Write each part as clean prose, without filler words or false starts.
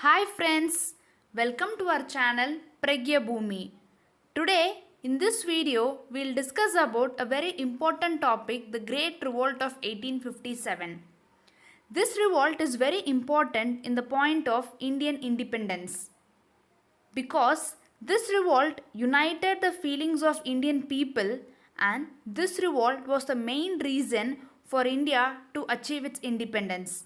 Hi friends, welcome to our channel Pragya Bhumi. Today in this video we'll discuss about a very important topic, the Great Revolt of 1857. This revolt is very important in the point of Indian independence because this revolt united the feelings of Indian people, and this revolt was the main reason for India to achieve its independence.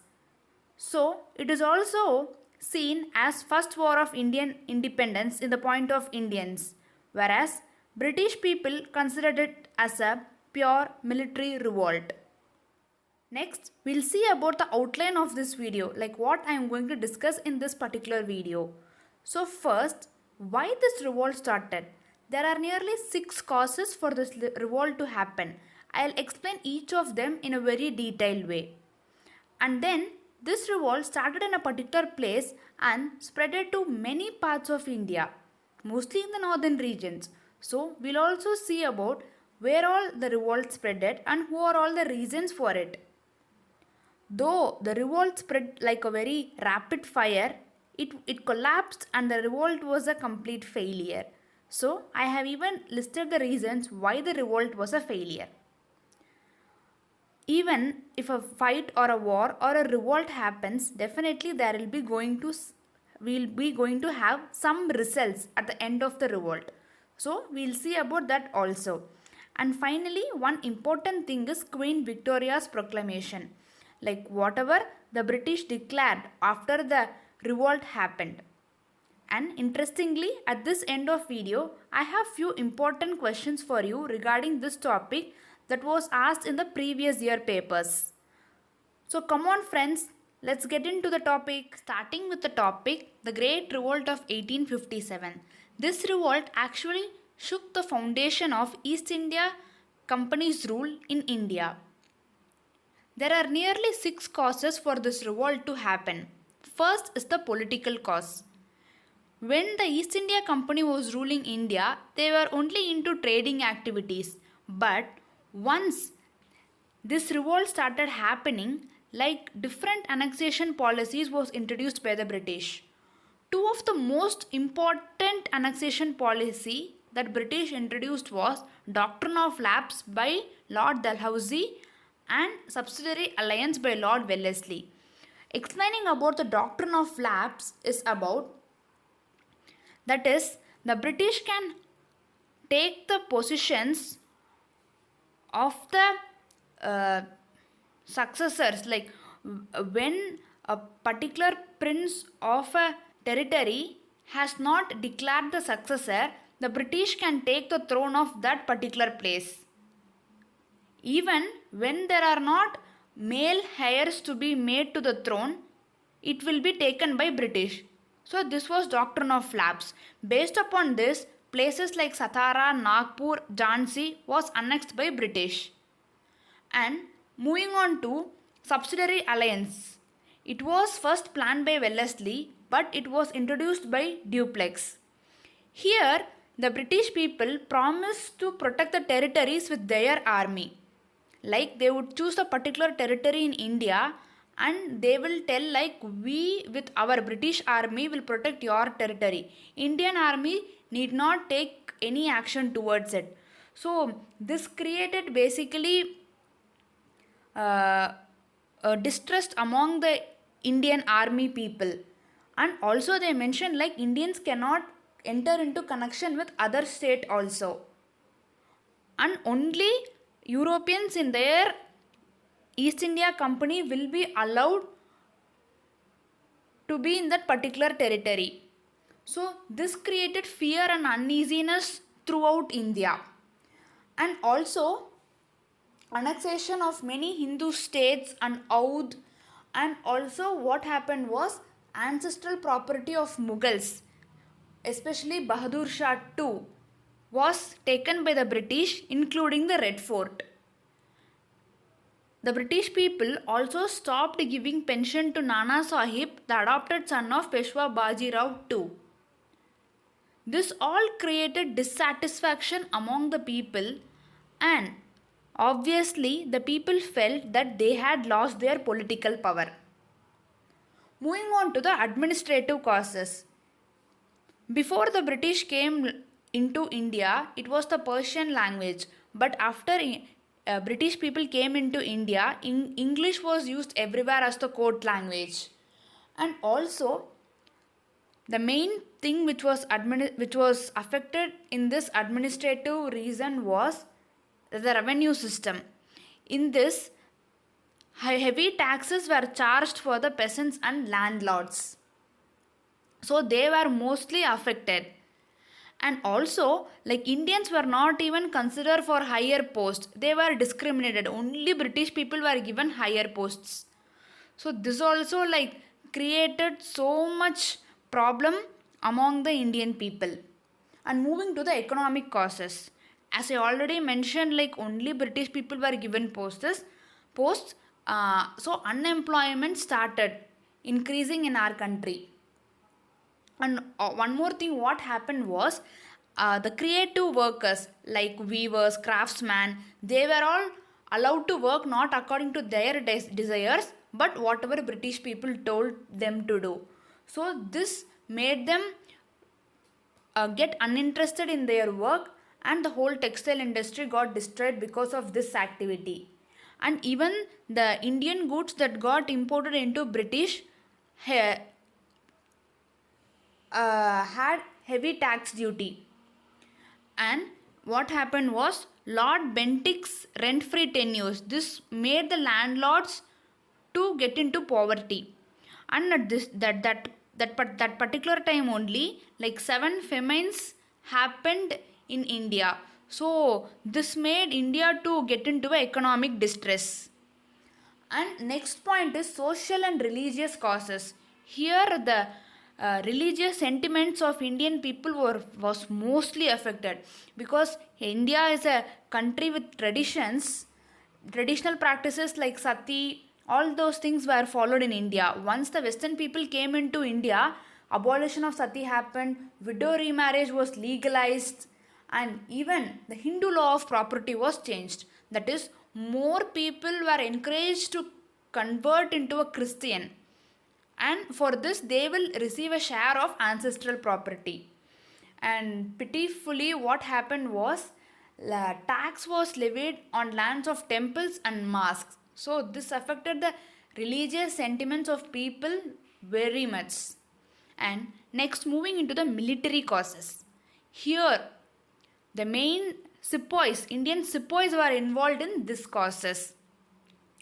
So, it is also seen as first war of Indian independence in the point of Indians, whereas British people considered it as a pure military revolt. Next, we'll see about the outline of this video, like what I am going to discuss in this particular video. So first, why this revolt started? There are nearly 6 causes for this revolt to happen. I'll explain each of them in a very detailed way. And then this revolt started in a particular place and spreaded to many parts of India, mostly in the northern regions. So we'll also see about where all the revolt spreaded and who are all the reasons for it. Though the revolt spread like a very rapid fire, it collapsed and the revolt was a complete failure. So I have even listed the reasons why the revolt was a failure. Even if a fight or a war or a revolt happens, definitely we'll be going to have some results at the end of the revolt. So we'll see about that also. And finally, one important thing is Queen Victoria's proclamation, like whatever the British declared after the revolt happened. And interestingly, at this end of video, I have few important questions for you regarding this topic that was asked in the previous year papers. So come on friends, let's get into the topic. Starting with the topic, the Great Revolt of 1857. This revolt actually shook the foundation of East India Company's rule in India. There are nearly 6 causes for this revolt to happen. First is the political cause. When the East India Company was ruling India, they were only into trading activities. But once this revolt started happening, like different annexation policies was introduced by the British. Two of the most important annexation policy that British introduced was Doctrine of Lapse by Lord Dalhousie and Subsidiary Alliance by Lord Wellesley. Explaining about the Doctrine of Lapse is about, that is, the British can take the positions of the successors, like when a particular prince of a territory has not declared the successor, the British can take the throne of that particular place. Even when there are not male heirs to be made to the throne, it will be taken by British. So this was Doctrine of Lapse. Based upon this, places like Satara, Nagpur, Jhansi was annexed by British. And moving on to Subsidiary Alliance. It was first planned by Wellesley, but it was introduced by Dupleix. Here, the British people promised to protect the territories with their army. Like they would choose a particular territory in India and they will tell, like, we with our British army will protect your territory. Indian army need not take any action towards it. So this created basically distrust among the Indian army people. And also they mentioned like Indians cannot enter into connection with other state also. And only Europeans in their East India Company will be allowed to be in that particular territory. So this created fear and uneasiness throughout India. And also annexation of many Hindu states and Oudh, and also what happened was ancestral property of Mughals, especially Bahadur Shah II, was taken by the British, including the Red Fort. The British people also stopped giving pension to Nana Sahib, the adopted son of Peshwa Bajirao II. This all created dissatisfaction among the people, and obviously the people felt that they had lost their political power. Moving on to the administrative causes. Before the British came into India, it was the Persian language. But after British people came into India, English was used everywhere as the court language. And also, the main thing which was affected in this administrative reason was the revenue system. In this, heavy taxes were charged for the peasants and landlords. So they were mostly affected. And also, like Indians were not even considered for higher posts. They were discriminated. Only British people were given higher posts. So this also like created so much problem among the Indian people. And moving to the economic causes. As I already mentioned, like only British people were given posts. So unemployment started increasing in our country. And one more thing, what happened was the creative workers like weavers, craftsmen, they were all allowed to work not according to their desires but whatever British people told them to do. So this made them get uninterested in their work, and the whole textile industry got destroyed because of this activity. And even the Indian goods that got imported into British had heavy tax duty. And what happened was Lord Bentinck's rent-free tenures. This made the landlords to get into poverty. And at this that particular time only, like 7 famines happened in India. So this made India to get into economic distress. And next point is social and religious causes. Here the religious sentiments of Indian people was mostly affected, because India is a country with traditional practices like sati, all those things were followed in India. Once the Western people came into India, abolition of sati happened, widow remarriage was legalized, and even the Hindu law of property was changed. That is, more people were encouraged to convert into a Christian, and for this they will receive a share of ancestral property. And pitifully, what happened was tax was levied on lands of temples and mosques. So this affected the religious sentiments of people very much. And next, moving into the military causes. Here the main sepoys, Indian sepoys, were involved in this causes.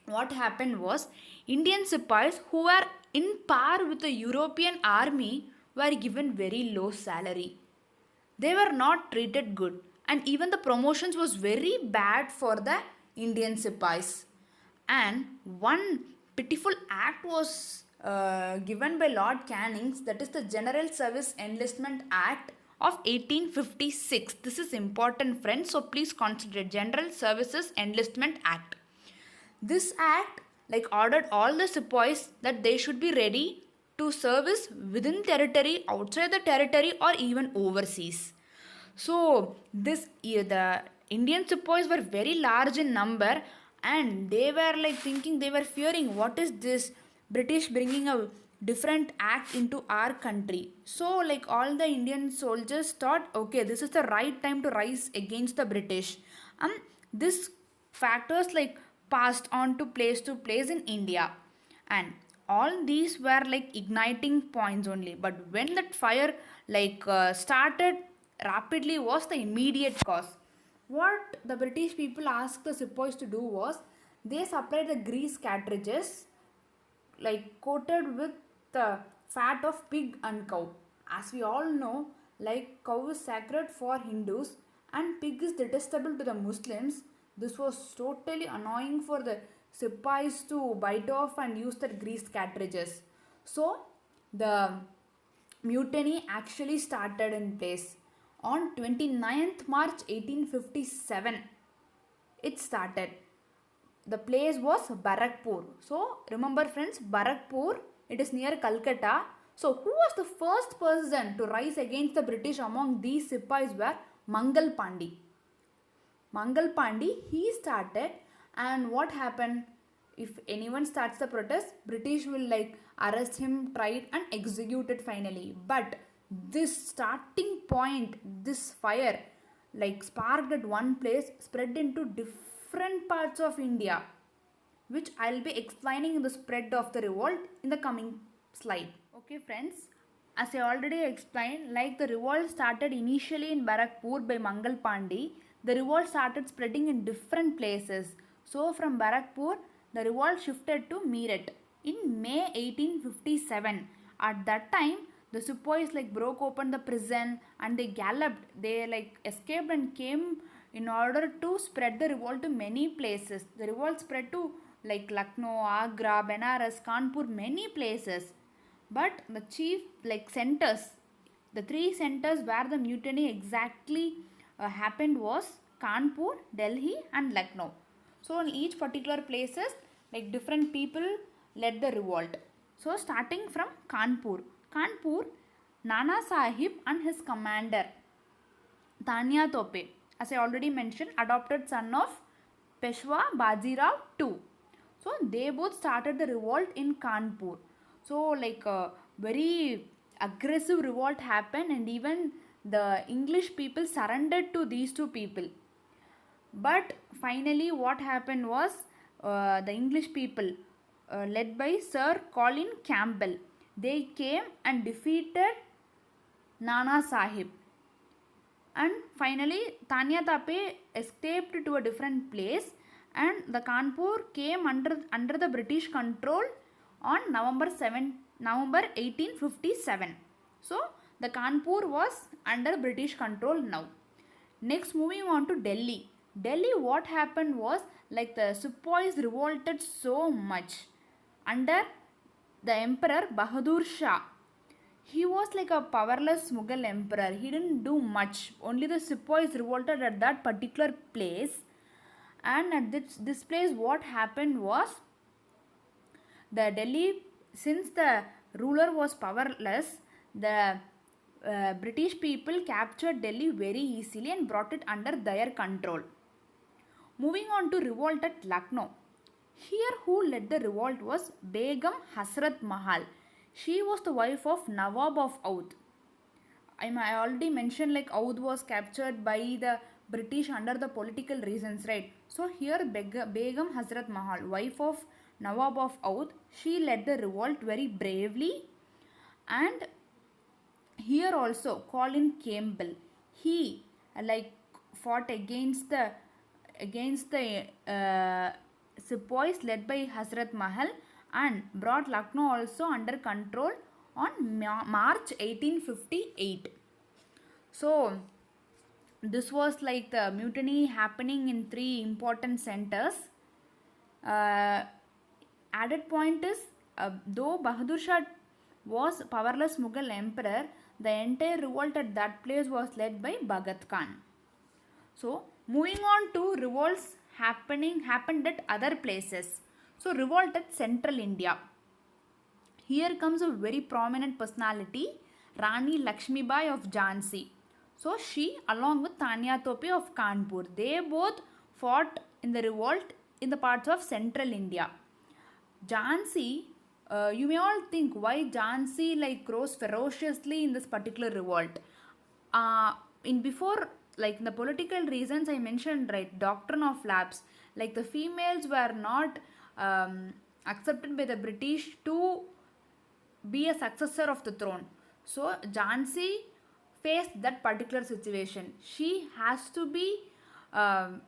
What happened was Indian sepoys who were in par with the European army were given very low salary. They were not treated good, and even the promotions was very bad for the Indian sepoys. And one pitiful act was given by Lord Canning, that is the General Service Enlistment Act of 1856. This is important, friends, so please consider General Services Enlistment Act. This act like ordered all the sepoys that they should be ready to service within territory, outside the territory, or even overseas. So the Indian sepoys were very large in number, and they were like thinking, they were fearing, what is this British bringing a different act into our country. So like all the Indian soldiers thought, okay, this is the right time to rise against the British. This factors like passed on to place in India, and all these were like igniting points only. But when that fire started rapidly was the immediate cause. What the British people asked the sepoys to do was they supplied the grease cartridges like coated with the fat of pig and cow. As we all know, like cow is sacred for Hindus and pig is detestable to the Muslims. This was totally annoying for the sepoys to bite off and use that grease cartridges. So the mutiny actually started in place. On 29th March 1857, it started. The place was Barakpur. So remember friends, Barakpur, it is near Calcutta. So who was the first person to rise against the British among these sepoys were Mangal Pandey. Mangal Pandey, he started, and what happened? If anyone starts the protest, British will like arrest him, try it and execute it finally. But this starting point, this fire like sparked at one place, spread into different parts of India, which I'll be explaining in the spread of the revolt in the coming slide. Okay friends, as I already explained, like the revolt started initially in Barakpur by Mangal Pandey, the revolt started spreading in different places. So from Barakpur, the revolt shifted to Meerut in May 1857. At that time, the sepoys like broke open the prison and they galloped, they like escaped and came in order to spread the revolt to many places. The revolt spread to like Lucknow, Agra, Benares, Kanpur, many places. But the chief like centers, the three centers where the mutiny exactly happened was Kanpur, Delhi and Lucknow. So in each particular places, like different people led the revolt. So starting from Kanpur, Nana Sahib and his commander Tanya Tope, as I already mentioned, adopted son of Peshwa Bajirao II. So they both started the revolt in Kanpur. So like a very aggressive revolt happened and even the English people surrendered to these two people. But finally what happened was the English people led by Sir Colin Campbell, they came and defeated Nana Sahib. And finally Tanya Tape escaped to a different place and the Kanpur came under the British control on November 1857. So the Kanpur was under British control now. Next, moving on to Delhi. Delhi, what happened was like the sepoys revolted so much under the Emperor Bahadur Shah. He was like a powerless Mughal emperor. He didn't do much. Only the sepoys revolted at that particular place. And at this place, what happened was the Delhi, since the ruler was powerless, the British people captured Delhi very easily and brought it under their control. Moving on to revolt at Lucknow. Here who led the revolt was Begum Hasrat Mahal. She was the wife of Nawab of Oudh. I already mentioned like Oudh was captured by the British under the political reasons, right? So here Begum Hasrat Mahal, wife of Nawab of Oudh, she led the revolt very bravely. And here also Colin Campbell, he like fought against the sepoys led by Hasrat Mahal and brought Lucknow also under control on March 1858. So this was like the mutiny happening in three important centers. Added point is, though Bahadur Shah was powerless Mughal emperor, the entire revolt at that place was led by Bhagat Khan. So moving on to revolts happened at other places. So revolt at central India. Here comes a very prominent personality, Rani Lakshmibai of Jhansi. So she along with Tanya Tope of Kanpur, they both fought in the revolt in the parts of central India. Jhansi, you may all think why Jhansi like rose ferociously in this particular revolt. In before, like the political reasons I mentioned, right, doctrine of lapse, like the females were not accepted by the British to be a successor of the throne. So Jhansi faced that particular situation. She has to be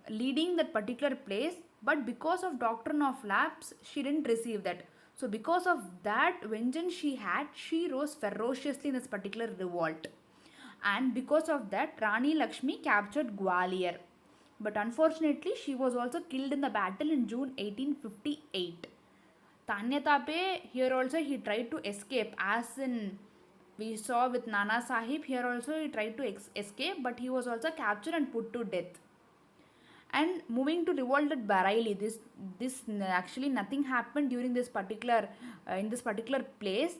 leading that particular place, but because of doctrine of lapse, she didn't receive that. So because of that vengeance she had, she rose ferociously in this particular revolt. And because of that, Rani Lakshmi captured Gwalior. But unfortunately, she was also killed in the battle in June 1858. Tanya Tape, here also he tried to escape, as in we saw with Nana Sahib. Here also he tried to escape, but he was also captured and put to death. And moving to revolt at Bareilly, this actually nothing happened during this particular in this particular place.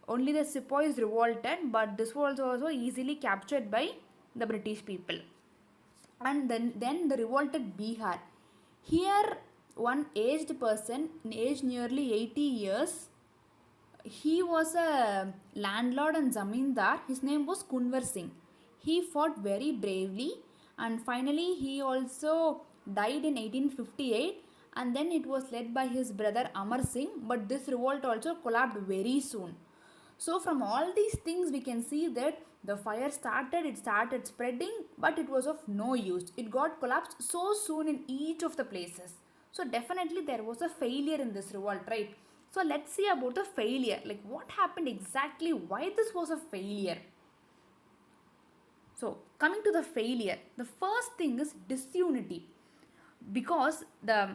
Only the sepoys revolted, but this was also easily captured by the British people. And then the revolt at Bihar. Here one aged person, aged nearly 80 years. He was a landlord and zamindar. His name was Kunwar Singh. He fought very bravely, and finally he also died in 1858, and then it was led by his brother Amar Singh, but this revolt also collapsed very soon. So from all these things we can see that the fire started, it started spreading, but it was of no use. It got collapsed so soon in each of the places. So definitely there was a failure in this revolt, right? So let's see about the failure. Like what happened exactly, why this was a failure. So coming to the failure, the first thing is disunity. Because the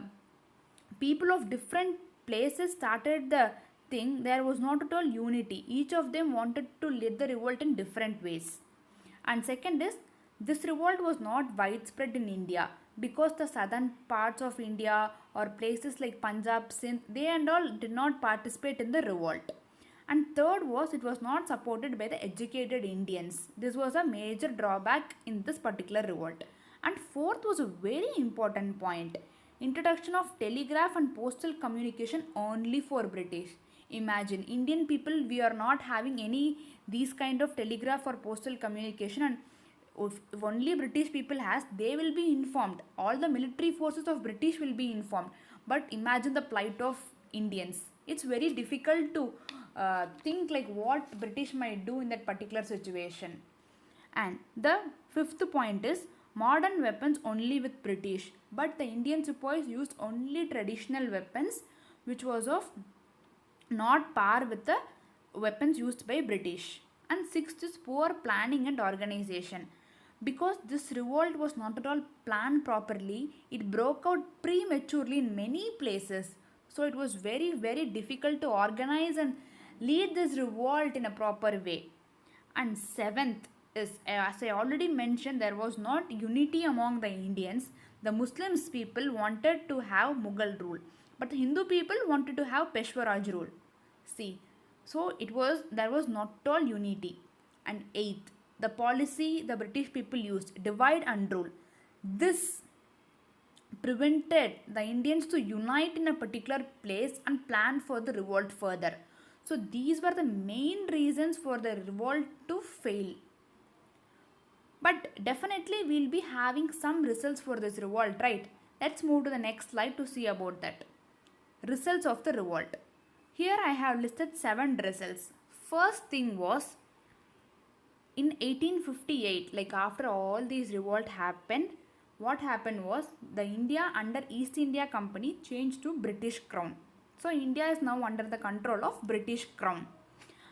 people of different places started the thing, there was not at all unity. Each of them wanted to lead the revolt in different ways. And second is, this revolt was not widespread in India, because the southern parts of India or places like Punjab, Sindh, they and all did not participate in the revolt. And third was, it was not supported by the educated Indians. This was a major drawback in this particular revolt. And fourth was a very important point, introduction of telegraph and postal communication only for British. Imagine, Indian people, we are not having any these kind of telegraph or postal communication, and if only British people has, they will be informed. All the military forces of British will be informed. But imagine the plight of Indians. It's very difficult to think like what British might do in that particular situation. And the fifth point is modern weapons only with British, but the Indian sepoys used only traditional weapons, which was of not par with the weapons used by British. And sixth is poor planning and organization. Because this revolt was not at all planned properly, it broke out prematurely in many places. So it was very, very difficult to organize and lead this revolt in a proper way. And seventh is, as I already mentioned, there was not unity among the Indians. The Muslims people wanted to have Mughal rule, but the Hindu people wanted to have Peshwaraj rule. See, so it was, there was not all unity. And eighth, the policy the British people used, divide and rule. This prevented the Indians to unite in a particular place and plan for the revolt further. So these were the main reasons for the revolt to fail. But definitely we'll be having some results for this revolt, right? Let's move to the next slide to see about that. Results of the revolt. Here I have listed 7 results. First thing was, in 1858, like after all these revolt happened, what happened was the India under East India Company changed to British Crown. So India is now under the control of British Crown.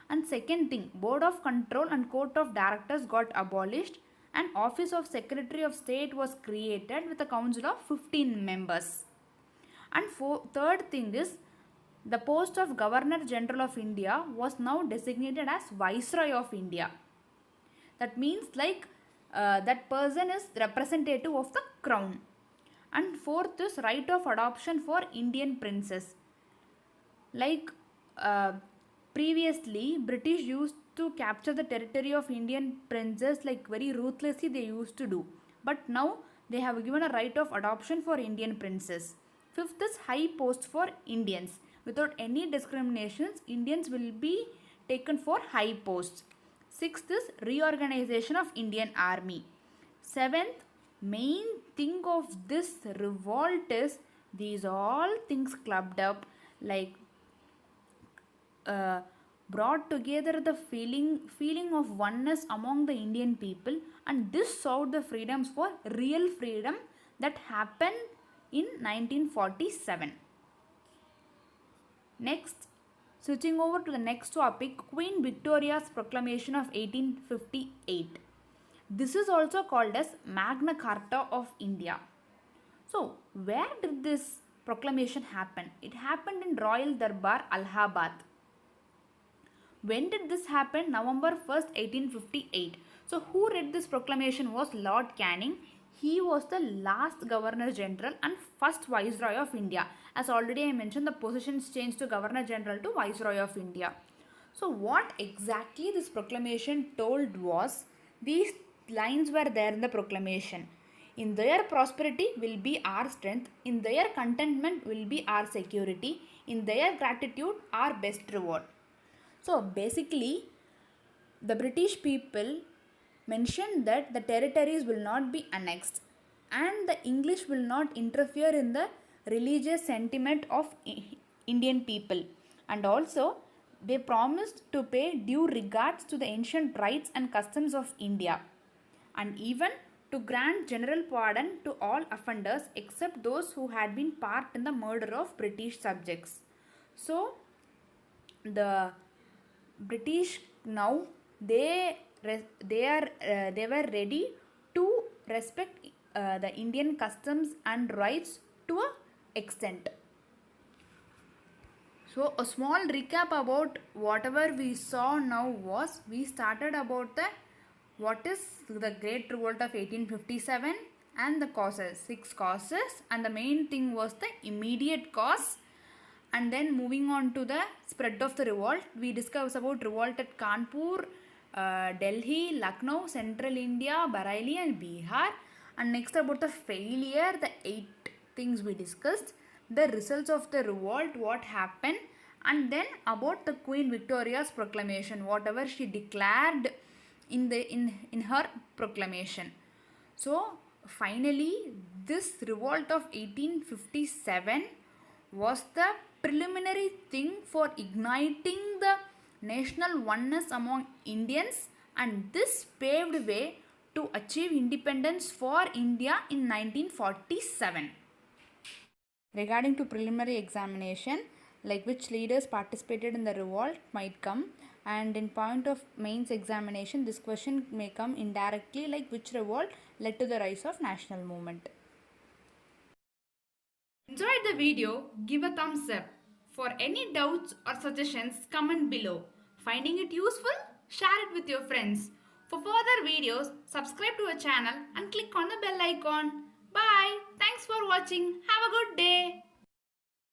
And second thing, Board of Control and Court of Directors got abolished, and Office of Secretary of State was created with a council of 15 members. And third thing is, the post of Governor General of India was now designated as Viceroy of India. That means like that person is representative of the crown. And fourth is right of adoption for Indian princes. Like previously, British used to capture the territory of Indian princes like very ruthlessly they used to do. But now they have given a right of adoption for Indian princes. Fifth is high post for Indians. Without any discriminations, Indians will be taken for high posts. Sixth is reorganization of Indian army. Seventh, main thing of this revolt is these all things clubbed up, like brought together the feeling of oneness among the Indian people, and this sought the freedoms for real freedom that happened in 1947. Next, switching over to the next topic, Queen Victoria's Proclamation of 1858. This is also called as Magna Carta of India. So, where did this proclamation happen? It happened in Royal Darbar, Allahabad. When did this happen? November 1st, 1858. So, who read this proclamation was Lord Canning. He was the last Governor General and first Viceroy of India. As already I mentioned, the positions changed to Governor General to Viceroy of India. So what exactly this proclamation told was, these lines were there in the proclamation. In their prosperity will be our strength. In their contentment will be our security. In their gratitude, our best reward. So basically, the British people mentioned that the territories will not be annexed and the English will not interfere in the religious sentiment of Indian people, and also they promised to pay due regards to the ancient rites and customs of India, and even to grant general pardon to all offenders except those who had been part in the murder of British subjects. So the British now they were ready to respect the Indian customs and rights to a extent. So a small recap about whatever we saw now was, we started about the what is the Great Revolt of 1857 and the causes, 6 causes, and the main thing was the immediate cause. And then moving on to the spread of the revolt, we discussed about revolt at Kanpur, Delhi, Lucknow, Central India, Bareilly and Bihar. And next about the failure, the 8 things we discussed, the results of the revolt, what happened, and then about the Queen Victoria's proclamation, whatever she declared in her proclamation. So finally, this revolt of 1857 was the preliminary thing for igniting the national oneness among Indians, and this paved way to achieve independence for India in 1947. Regarding to preliminary examination, like which leaders participated in the revolt might come, and in point of mains examination this question may come indirectly, like which revolt led to the rise of national movement. Enjoyed the video? Give a thumbs up. For any doubts or suggestions, comment below. Finding it useful? Share it with your friends. For further videos, subscribe to our channel and click on the bell icon. Bye. Thanks for watching. Have a good day.